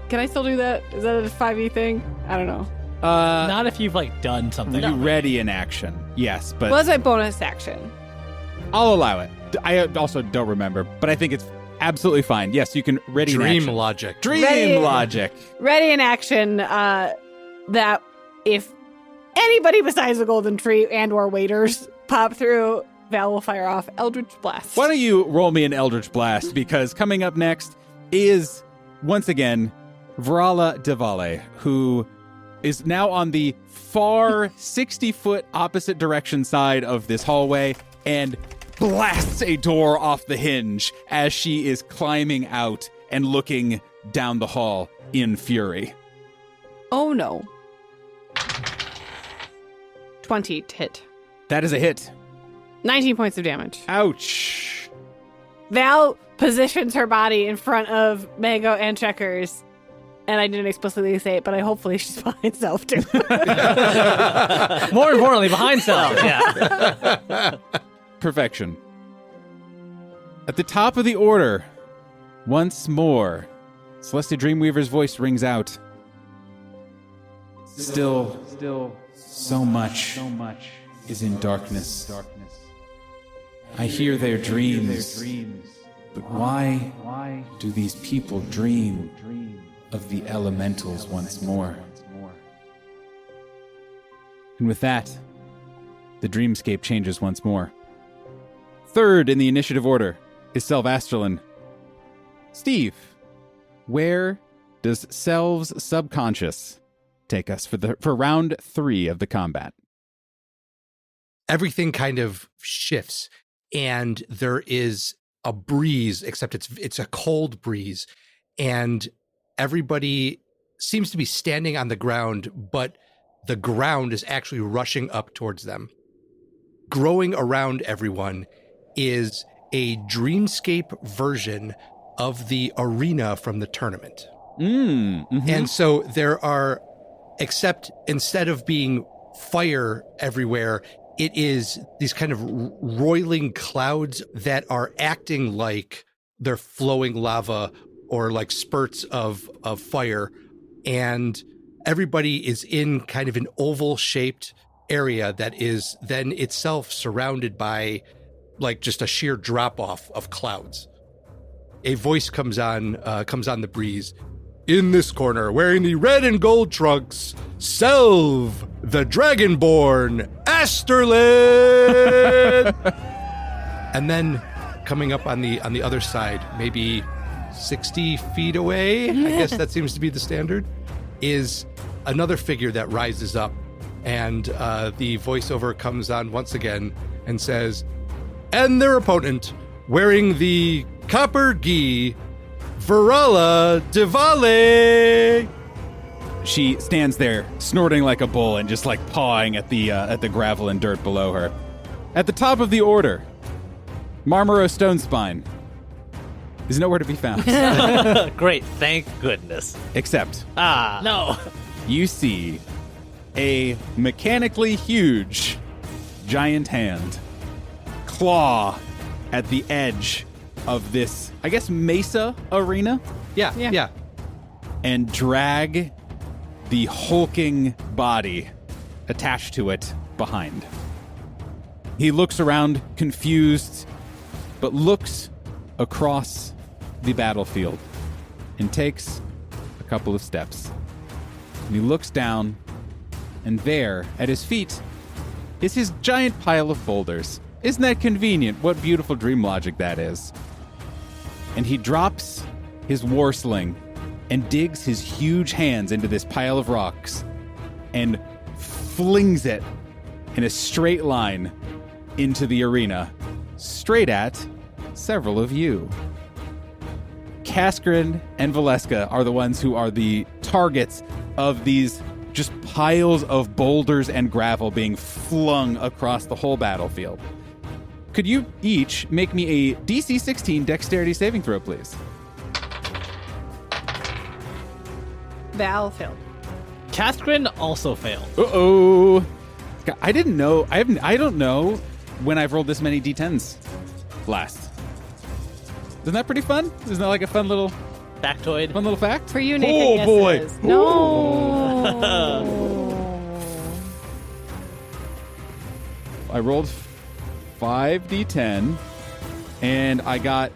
Can I still do that? Is that a 5e thing? I don't know. Not if you've like done something. You ready in action. Yes, but What's my bonus action? I'll allow it. I also don't remember, but I think it's absolutely fine. Yes, you can ready in Dream action. logic. Dream Ready. logic. Ready in action. That if anybody besides the Golden Tree and or waiters pop through, Val will fire off Eldritch Blast. Why don't you roll me an Eldritch Blast? Because coming up next is, once again, Vrala Devale, who is now on the far 60-foot opposite direction side of this hallway and blasts a door off the hinge as she is climbing out and looking down the hall in fury. Oh no. 20 to hit. That is a hit. 19 points of damage. Ouch. Val positions her body in front of Mango and Checkers. And I didn't explicitly say it, but hopefully she's behind Self too. More importantly, behind Self. Yeah. Perfection. At the top of the order, once more, Celestia Dreamweaver's voice rings out. Still, so much is in darkness. I hear their dreams, but why do these people dream of the elementals once more? And with that, the dreamscape changes once more. Third in the initiative order is Selvasterlin. Steve, where does Selv's subconscious take us for round 3 of the combat? Everything kind of shifts, and there is a breeze, except it's a cold breeze, and everybody seems to be standing on the ground, but the ground is actually rushing up towards them. Growing around everyone is a dreamscape version of the arena from the tournament. And so there are, except instead of being fire everywhere, it is these kind of roiling clouds that are acting like they're flowing lava or like spurts of fire. And everybody is in kind of an oval shaped area that is then itself surrounded by like just a sheer drop off of clouds. A voice comes on the breeze. In this corner, wearing the red and gold trunks, Selv, the Dragonborn, Asterlin! And then coming up on the other side, maybe 60 feet away, I guess that seems to be the standard, is another figure that rises up. And the voiceover comes on once again and says, and their opponent, wearing the copper gi, Vrala Devale. She stands there, snorting like a bull and just like pawing at the gravel and dirt below her. At the top of the order, Marmoro Stonespine is nowhere to be found. Great, thank goodness. Except, No. you see a mechanically huge giant hand claw at the edge of this, I guess, mesa arena, Yeah. and drag the hulking body attached to it behind. He looks around, confused, but looks across the battlefield and takes a couple of steps. And he looks down, and there, at his feet, is his giant pile of boulders. Isn't that convenient? What beautiful dream logic that is. And he drops his war sling and digs his huge hands into this pile of rocks and flings it in a straight line into the arena, straight at several of you. Kaskrin and Valeska are the ones who are the targets of these just piles of boulders and gravel being flung across the whole battlefield. Could you each make me a DC 16 dexterity saving throw, please? Val failed. Kaskrin also failed. Uh-oh. I didn't know. I don't know when I've rolled this many D10s last. Isn't that pretty fun? Isn't that like a fun little Factoid. fact? For you, Nathan, yes, boy. it is. No. I rolled 5d10 and I got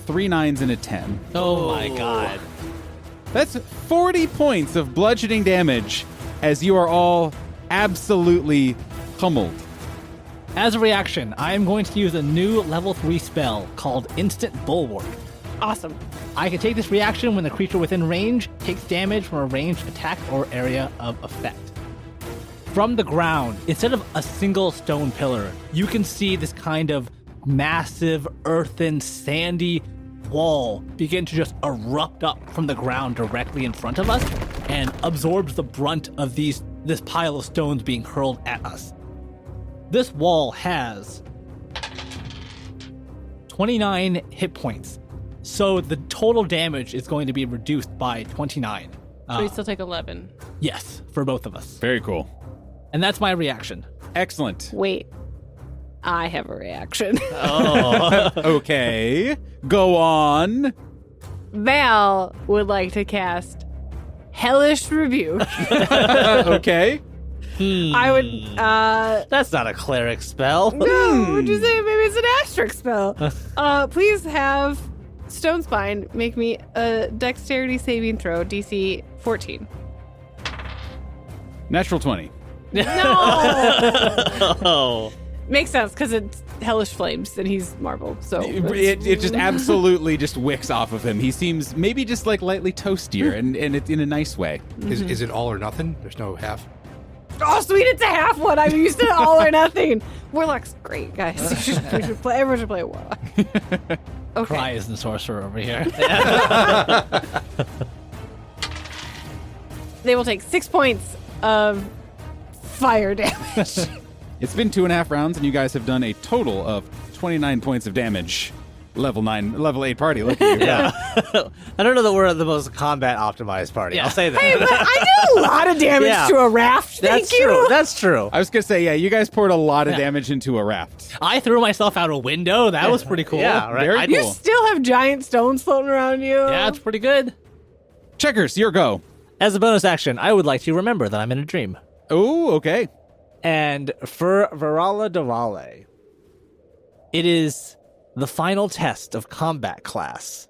3 9s, and a 10. Oh my god. That's 40 points of bludgeoning damage as you are all absolutely pummeled. As a reaction, I am going to use a new level 3 spell called Instant Bulwark. Awesome. I can take this reaction when the creature within range takes damage from a ranged attack or area of effect. From the ground, instead of a single stone pillar, you can see this kind of massive, earthen, sandy wall begin to just erupt up from the ground directly in front of us and absorbs the brunt of this pile of stones being hurled at us. This wall has 29 hit points, so the total damage is going to be reduced by 29. So we still take 11. Yes, for both of us. Very cool. And that's my reaction. Excellent. Wait. I have a reaction. Okay. Go on. Val would like to cast Hellish Rebuke. Okay. I would, That's not a cleric spell. no, would you say maybe it's an asterisk spell? Please have Stone Spine make me a dexterity saving throw, DC 14. Natural 20. No! Oh. Makes sense, because it's Hellish Flames, and he's marble, so... It just absolutely just wicks off of him. He seems maybe just like lightly toastier, and it's in a nice way. Is it all or nothing? There's no half? Oh, sweet, it's a half one! I'm used to all or nothing! Warlock's great, guys. Everyone should play a Warlock. Okay. Cry is the sorcerer over here. They will take 6 points of fire damage. It's been 2.5 rounds, and you guys have done a total of 29 points of damage. Level 8 party. Look at you. Yeah. I don't know that we're the most combat optimized party. Yeah. I'll say that. Hey, but I did a lot of damage Yeah. to a raft. That's Thank you. true. That's true. I was going to say, yeah, you guys poured a lot of damage into a raft. I threw myself out a window. That was pretty cool. Yeah, right. Very You cool. still have giant stones floating around you. Yeah, it's pretty good. Checkers, your go. As a bonus action, I would like to remember that I'm in a dream. Oh, okay. And for Virala Davale, it is the final test of combat class.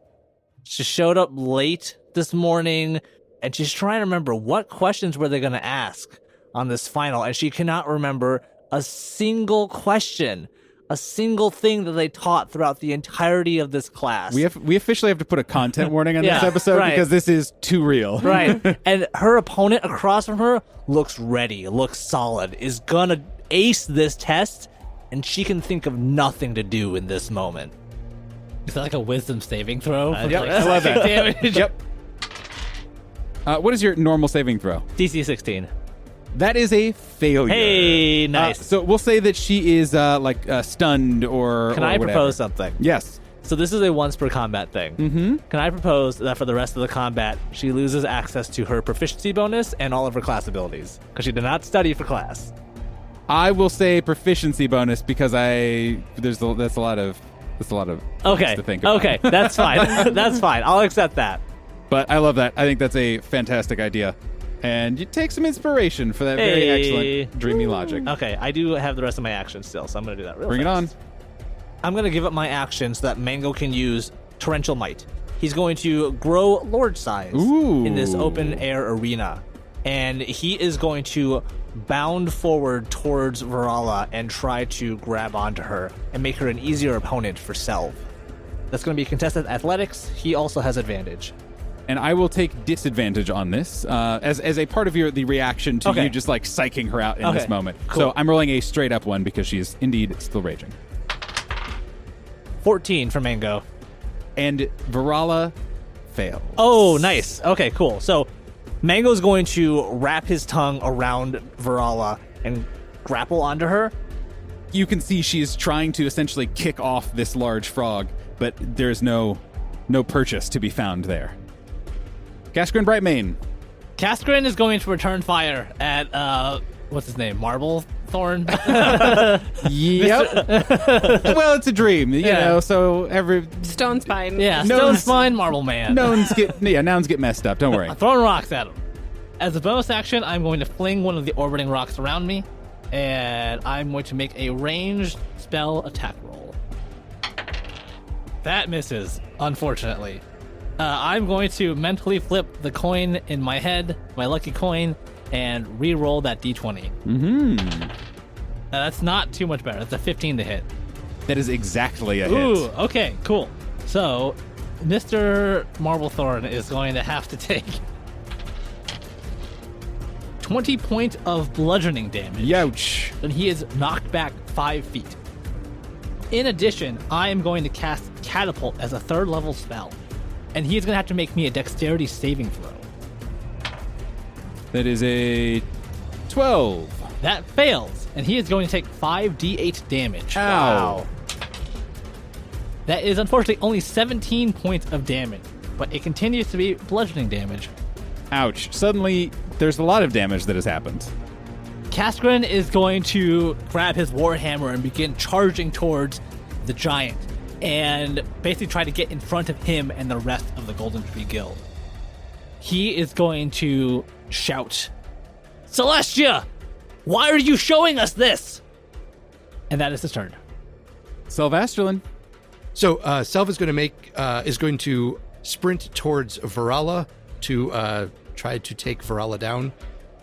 She showed up late this morning, and she's trying to remember what questions were they going to ask on this final, and she cannot remember a single question, a single thing that they taught throughout the entirety of this class. We officially have to put a content warning on this Yeah, episode right. because this is too real. Right. And her opponent across from her looks ready, looks solid, is gonna ace this test, and she can think of nothing to do in this moment. Is that like a wisdom saving throw? For Yep, like I love that. damage? Yep. What is your normal saving throw? DC 16. That is a failure. Hey, nice. So we'll say that she is stunned or. Can or I whatever. propose something? Yes. So this is a once per combat thing. Mm-hmm. Can I propose that for the rest of the combat, she loses access to her proficiency bonus and all of her class abilities because she did not study for class? I will say proficiency bonus because that's a lot of Okay. things to think about. Okay, that's fine. That's fine. I'll accept that. But I love that. I think that's a fantastic idea. And you take some inspiration for that very Hey. excellent dreamy logic. Okay, I do have the rest of my actions still, so I'm going to do that real Bring fast. it on. I'm going to give up my action so that Mango can use Torrential Might. He's going to grow Lord size Ooh. in this open air arena. And he is going to bound forward towards Virala and try to grab onto her and make her an easier opponent for Selv. That's going to be contested athletics. He also has advantage. And I will take disadvantage on this as a part of the reaction to Okay. you just like psyching her out in Okay, this moment. cool. So I'm rolling a straight up one because she's indeed still raging. 14 for Mango. And Virala fails. Oh, nice. Okay, cool. So Mango's going to wrap his tongue around Virala and grapple onto her. You can see she's trying to essentially kick off this large frog, but there's no purchase to be found there. Gaskrin Brightmane. Kaskrin is going to return fire at, what's his name? Marble Thorn? Yep. Well, it's a dream, you Yeah. know, so every Stone Spine. Yeah, No, Stone it's- Spine, Marble Man. nouns get messed up, don't worry. Throwing rocks at him. As a bonus action, I'm going to fling one of the orbiting rocks around me, and I'm going to make a ranged spell attack roll. That misses, unfortunately. I'm going to mentally flip the coin in my head, my lucky coin, and re-roll that d20. Mm-hmm. That's not too much better. That's a 15 to hit. That is exactly a Ooh, hit. okay, cool. So, Mr. Marblethorn is going to have to take 20 points of bludgeoning damage. Youch. And he is knocked back 5 feet. In addition, I am going to cast Catapult as a 3rd level spell. And he's going to have to make me a dexterity saving throw. That is a 12. That fails, and he is going to take 5d8 damage. Ow. That is unfortunately only 17 points of damage, but it continues to be bludgeoning damage. Ouch. Suddenly, there's a lot of damage that has happened. Kaskrin is going to grab his warhammer and begin charging towards the giant and basically try to get in front of him and the rest of the Golden Tree Guild. He is going to shout, "Celestia, why are you showing us this?" And that is his turn. Sylvasterlin. So Selv is going to sprint towards Varala to try to take Varala down.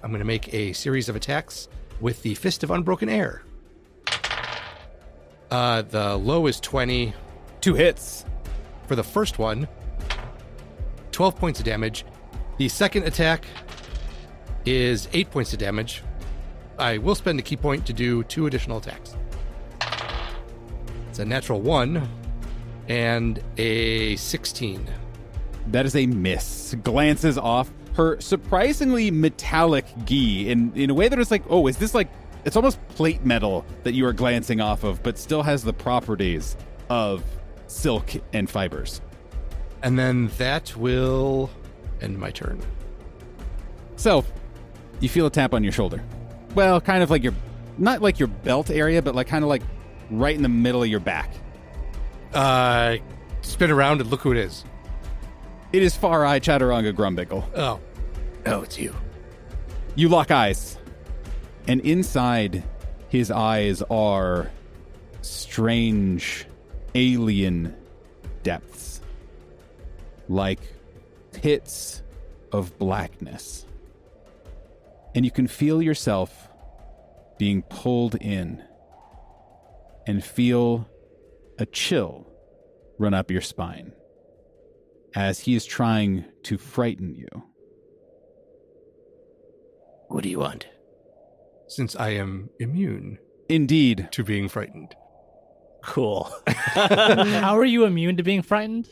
I'm going to make a series of attacks with the Fist of Unbroken Air. The low is 20. 2 hits. For the first one, 12 points of damage. The second attack is 8 points of damage. I will spend a key point to do 2 additional attacks. It's a natural 1 and a 16. That is a miss. Glances off her surprisingly metallic gi in a way that is like, oh, is this like, it's almost plate metal that you are glancing off of, but still has the properties of silk and fibers. And then that will end my turn. So, you feel a tap on your shoulder. Well, kind of like not like your belt area, but like kind of like right in the middle of your back. Spin around and look who it is. It is Far Eye Chaturanga Grumbickle. Oh, it's you. You lock eyes. And inside his eyes are strange alien depths. Like pits of blackness. And you can feel yourself being pulled in and feel a chill run up your spine as he is trying to frighten you. What do you want? Since I am immune Indeed. to being frightened. Cool. How are you immune to being frightened?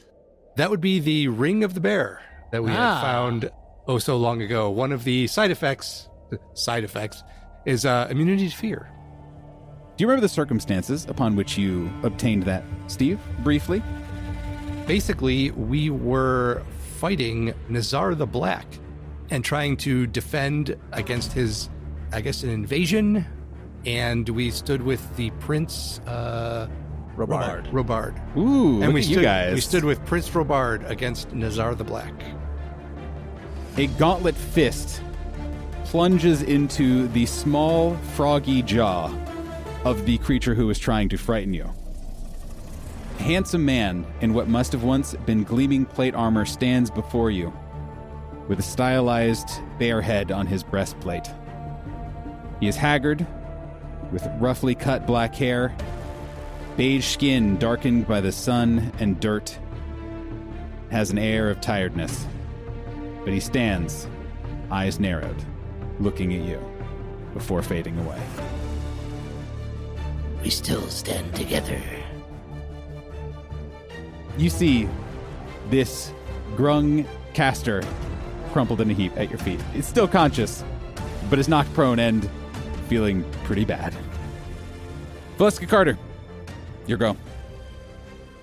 That would be the Ring of the Bear that we had found so long ago. One of the side effects is immunity to fear. Do you remember the circumstances upon which you obtained that, Steve? Briefly? Basically, we were fighting Nazar the Black and trying to defend against his, I guess, an invasion. And we stood with the Prince Robard. Ooh, And look at you guys. We stood with Prince Robard against Nazar the Black. A gauntlet fist plunges into the small, froggy jaw of the creature who was trying to frighten you. A handsome man in what must have once been gleaming plate armor stands before you, with a stylized bear head on his breastplate. He is haggard, with roughly cut black hair, beige skin darkened by the sun and dirt, has an air of tiredness. But he stands, eyes narrowed, looking at you, before fading away. We still stand together. You see this grung caster crumpled in a heap at your feet. It's still conscious, but is knocked prone and feeling pretty bad. Valeska Carter, your go.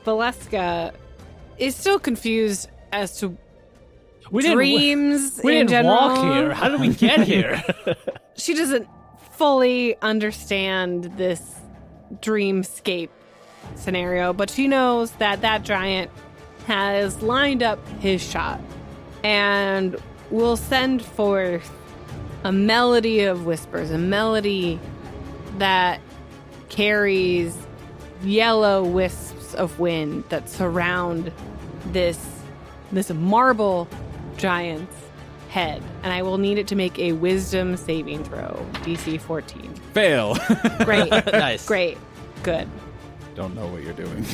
Valeska is still confused as to We dreams we in didn't general. walk here. How did we get here? She doesn't fully understand this dreamscape scenario, but she knows that that giant has lined up his shot and will send forth a melody of whispers, a melody that carries yellow wisps gusts of wind that surround this marble giant's head, and I will need it to make a wisdom saving throw, DC 14. Fail. Great. Nice. Great. Good. Don't know what you're doing.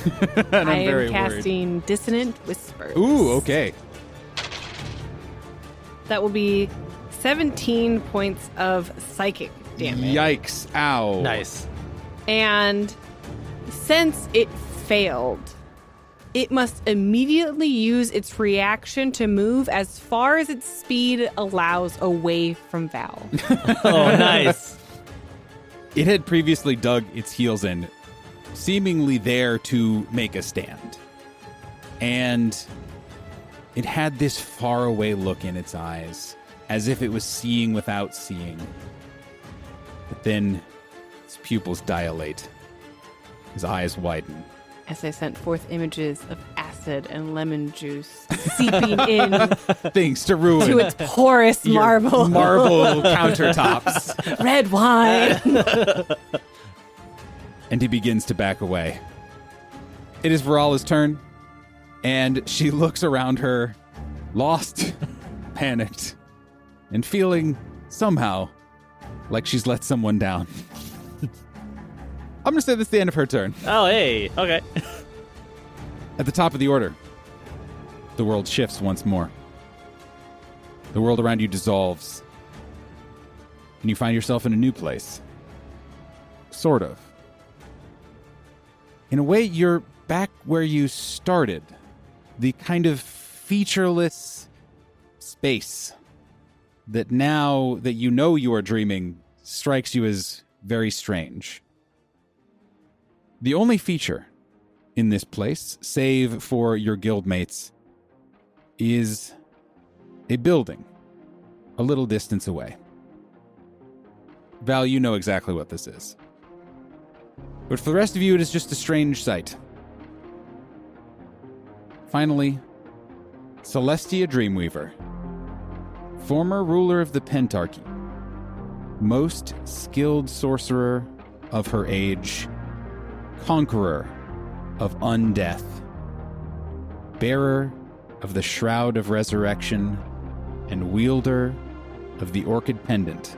And I I'm very am worried. casting Dissonant Whispers. Ooh, okay. That will be 17 points of psychic damage. Yikes. Ow. Nice. And since it failed, it must immediately use its reaction to move as far as its speed allows away from Val. Oh, nice. It had previously dug its heels in, seemingly there to make a stand. And it had this faraway look in its eyes, as if it was seeing without seeing. But then its pupils dilate, his eyes widen. As I sent forth images of acid and lemon juice seeping in Things to ruin to its porous your marble. marble countertops. Red wine. And he begins to back away. It is Virala's turn, and she looks around her, lost, panicked, and feeling somehow like she's let someone down. I'm going to say that's the end of her turn. Oh, hey. Okay. At the top of the order, the world shifts once more. The world around you dissolves, and you find yourself in a new place. Sort of. In a way, you're back where you started. The kind of featureless space that now that you know you are dreaming strikes you as very strange. The only feature in this place, save for your guildmates, is a building a little distance away. Val, you know exactly what this is. But for the rest of you, it is just a strange sight. Finally, Celestia Dreamweaver, former ruler of the Pentarchy, most skilled sorcerer of her age, conqueror of undeath, bearer of the Shroud of Resurrection, and wielder of the Orchid Pendant,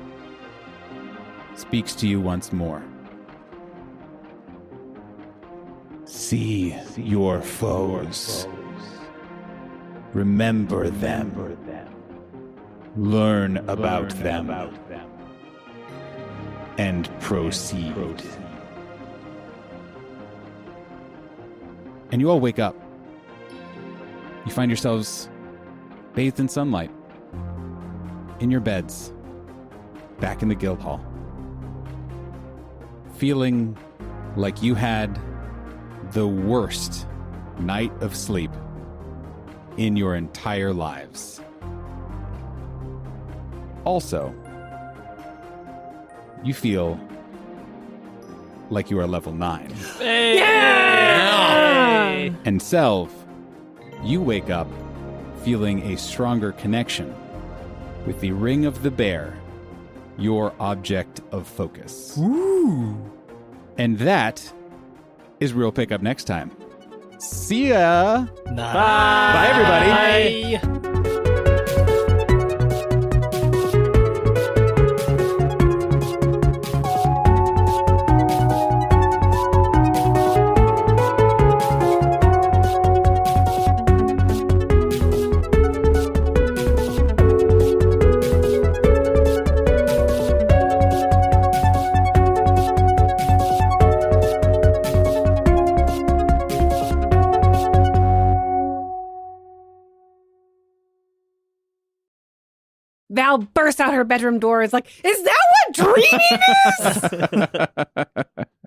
speaks to you once more. See your foes. Remember them. Learn about them. And proceed. And you all wake up. You find yourselves bathed in sunlight, in your beds, back in the guild hall, feeling like you had the worst night of sleep in your entire lives. Also, you feel like you are level 9. Hey! And Selv, you wake up feeling a stronger connection with the Ring of the Bear, your object of focus. Ooh. And that is where we'll pick up next time. See ya! Nice. Bye, everybody. Bye. Val bursts out her bedroom door. Is like, is that what dreaming is?